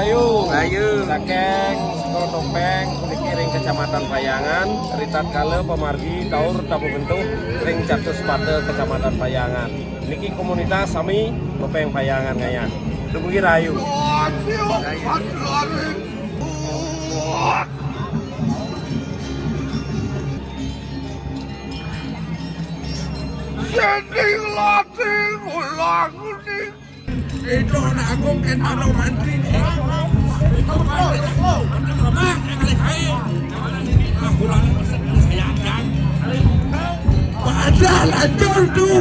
Rahayu. Rahayu. Sakeng Sekaa Topeng niki ring Kecamatan Payangan, ritat kale pemargi taur tabu bentuk ring Catus Pata Kecamatan Payangan. Niki komunitas sami Topeng Payangan ngayah. Dumugi Rahayu. Sending latih ulang kuning. Itu anak aku kan malu mantri nih. Itu malu. Memang yang kali kaya. Aku lalu pesan sayang. Padahal hancur tuh.